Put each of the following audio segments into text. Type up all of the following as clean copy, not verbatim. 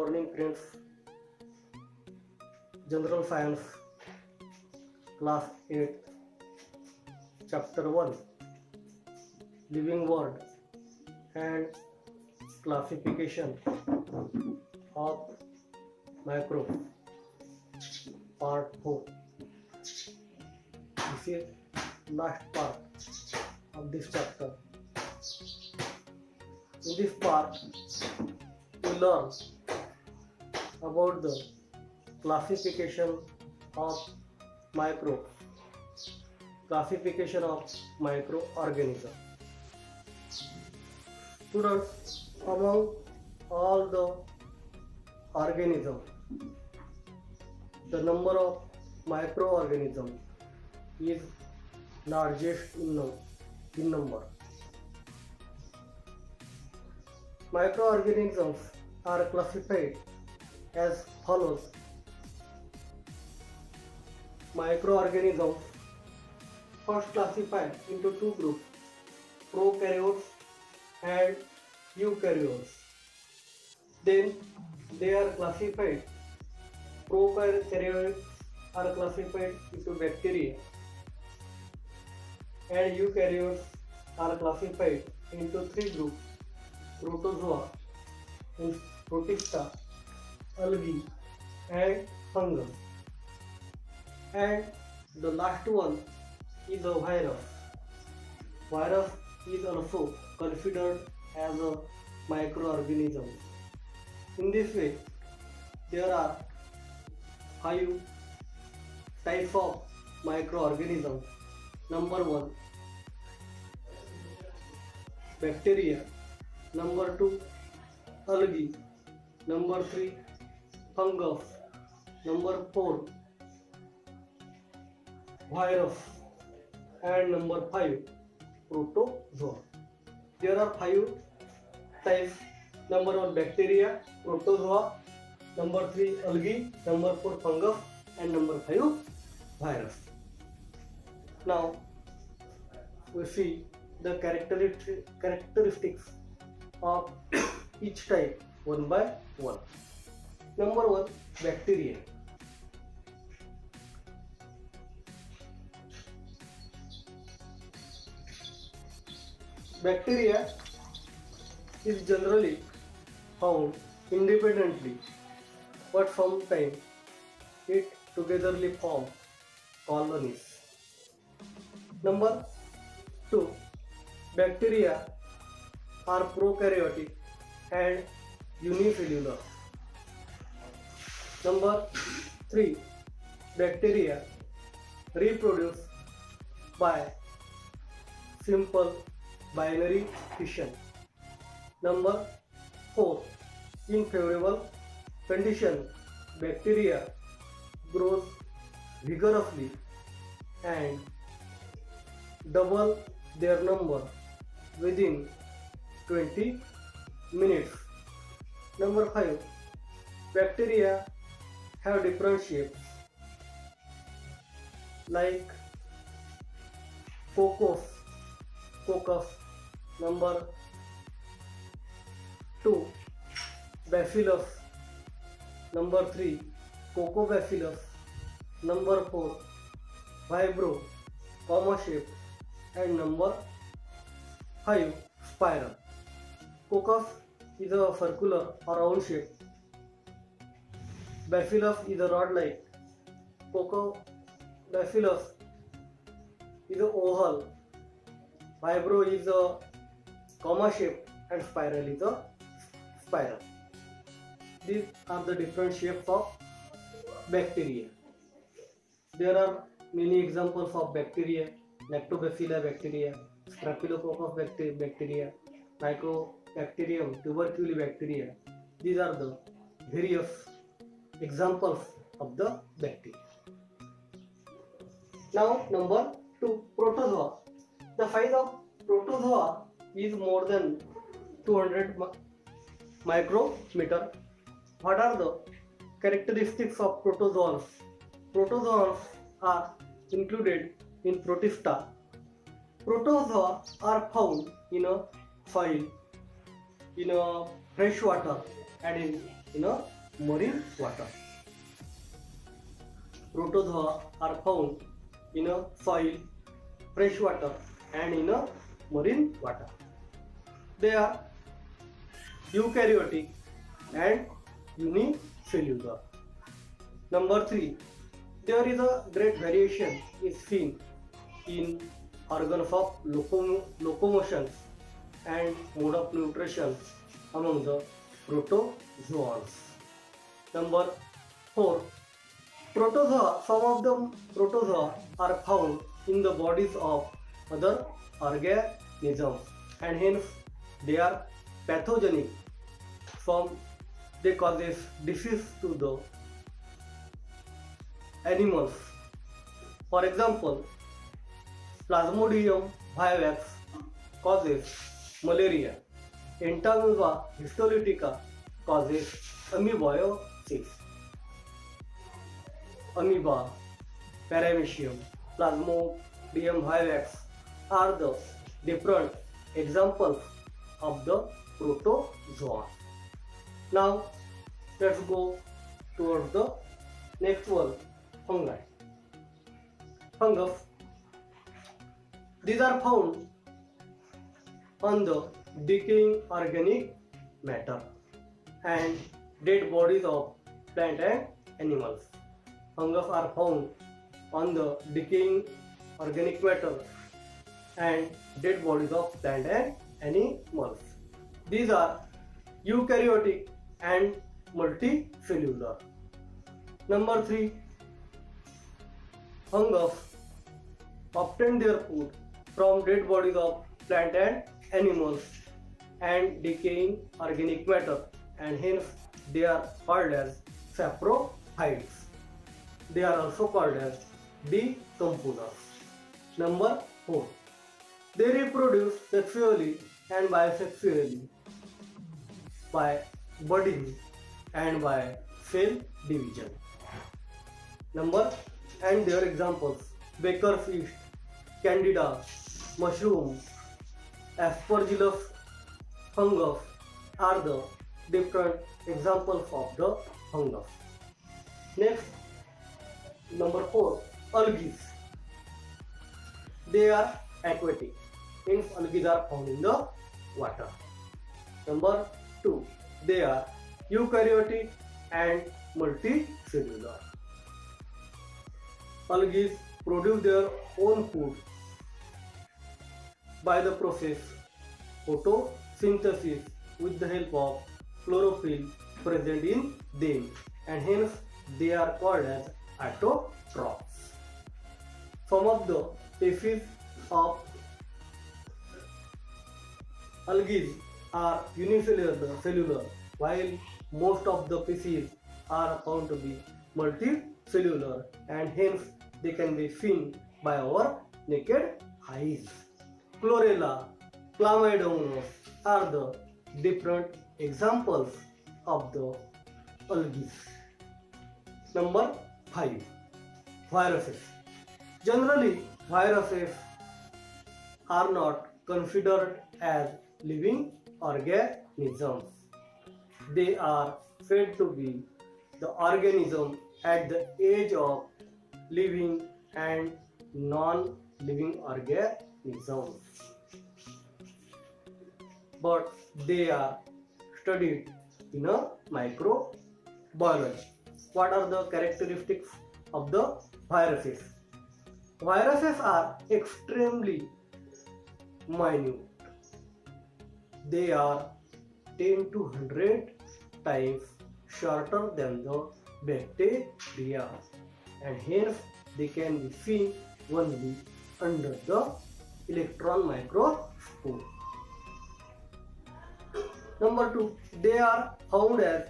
morning friends. General Science, Class 8, Chapter 1, Living World and Classification of Microbes, Part 4. This is last part of this chapter. In this part, we learn about the classification of microbes, classification of microorganisms. Students, among all the organisms, the number of microorganisms is largest in number. Microorganisms are classified as follows. Microorganisms first classified into two groups, prokaryotes and eukaryotes. Then they are classified. Prokaryotes are classified into bacteria and eukaryotes are classified into three groups, protozoa, protista, algae and fungus. And the last one is a virus. Virus is also considered as a microorganism. In this way, there are 5 types of microorganisms. Number 1, bacteria. Number 2, algae. Number 3, fungus. Number 4, virus. And number 5, protozoa. There are 5 types. Number 1, bacteria, protozoa. Number 3, algae. Number 4, fungus. And number 5, virus. Now we see the characteristics of each type one by one. Number 1, bacteria. Bacteria is generally found independently, but sometimes it togetherly form colonies. Number 2, bacteria are prokaryotic and unicellular. Number 3, bacteria reproduce by simple binary fission. Number 4, in favorable condition, bacteria grows vigorously and double their number within 20 minutes. Number 5, bacteria have different shapes like coccus. Number 2, bacillus. Number 3, coccobacillus. Number 4, vibrio, comma shape. And number 5, spiral. Coccus is a circular or round shape. Bacillus is a rod-like. Coccobacillus is a oval. Vibrio is a comma shape and spiral is a spiral. These are the different shapes of bacteria. There are many examples of bacteria: Lactobacillus bacteria, Staphylococcus bacteria, Mycobacterium tuberculosis bacteria. These are the various examples of the bacteria. Now, number 2, protozoa. The size of protozoa is more than 200 micrometer. What are the characteristics of protozoans? Protozoans are included in protista. Protozoa are found in a soil, in a fresh water and in in a marine water. Protozoa are found in a soil, fresh water and in a marine water. They are eukaryotic and unicellular. Number 3. There is a great variation is seen in organs of locomotion and mode of nutrition among the protozoans. Number 4. Protozoa. Some of the protozoa are found in the bodies of other organisms and hence they are pathogenic. Some they causes disease to the animals. For example, Plasmodium vivax causes malaria. Entamoeba histolytica causes amoeboiosis. Amoeba, Paramecium, Plasmodium vivax are the different examples of the protozoa. Now let's go towards the next one, fungi. Fungus. These are found on the decaying organic matter and dead bodies of plant and animals. Fungus are found on the decaying organic matter and dead bodies of plant and animals. These are eukaryotic and multicellular. Number 3. Fungus obtain their food from dead bodies of plant and animals and decaying organic matter and hence they are called as saprophytes. They are also called as decomposers. Number 4. They reproduce sexually and bisexually by budding and by cell division. And their examples: Baker's yeast, Candida, mushroom, Aspergillus fungus are the different examples of the fungus. Next, number 4, algae. They are aquatic, means algae are found in the water. Number 2, they are eukaryotic and multicellular. Algae produce their own food by the process photosynthesis with the help of chlorophyll present in them and hence they are called as autotrophs. Some of the species of algae are unicellular while most of the species are found to be multicellular and hence they can be seen by our naked eyes. Chlorella, Chlamydomonas are the different examples of the algae. Number 5, viruses. Generally, viruses are not considered as living organisms. They are said to be the organism at the age of living and non-living organisms. But they are studied in a microbiology. What are the characteristics of the viruses? Viruses are extremely minute. They are 10 to 100 times shorter than the bacteria and hence they can be seen only under the electron microscope. Number 2, they are found as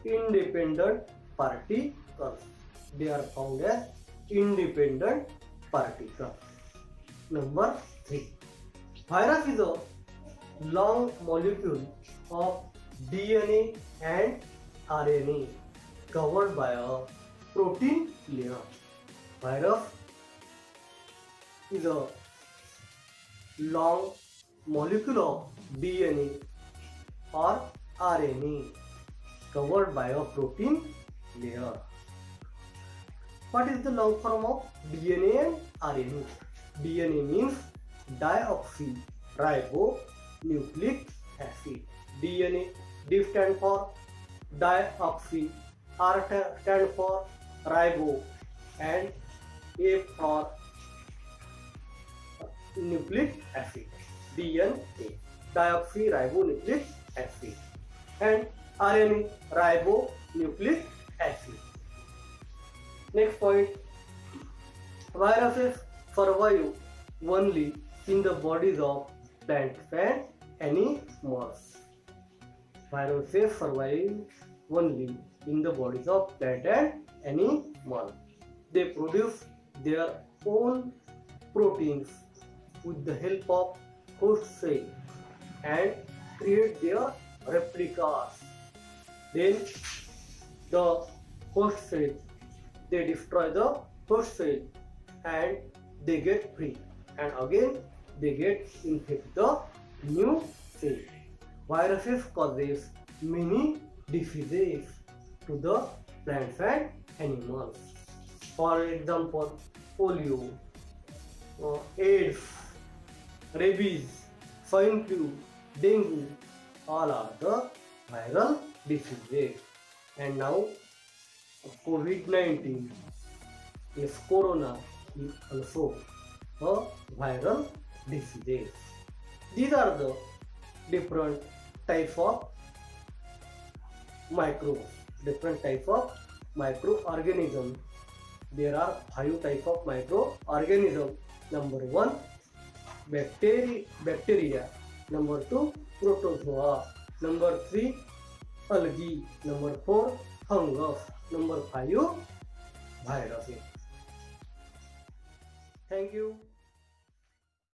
independent particles. They are found as independent particles. Number 3, virus is a long molecule of DNA and RNA covered by a protein layer. Virus is a long molecule of DNA or RNA covered by a protein layer. What is the long form of DNA and RNA? DNA means deoxyribonucleic acid. DNA, D stand for dioxy, R stand for ribo, and A for nucleic acid. DNA, deoxyribonucleic acid, and RNA, ribonucleic acid. Next point, viruses survive only in the bodies of plants and animals. Viruses survive only in the bodies of plant and animal. They produce their own proteins with the help of host cell and create their replicas. Then the host cell, they destroy the host cell and they get free, and again they get infect the new cell. Viruses causes many diseases to the plants and animals. For example, polio, AIDS, rabies, swine flu, dengue, all are the viral diseases. And now COVID-19 is corona is also a viral disease. These are the different types of microorganisms. There are 5 types of microorganisms. Number 1, bacteria. Number 2, protozoa. Number 3, algae. Number 4, fungus. Number 5, viruses. Thank you.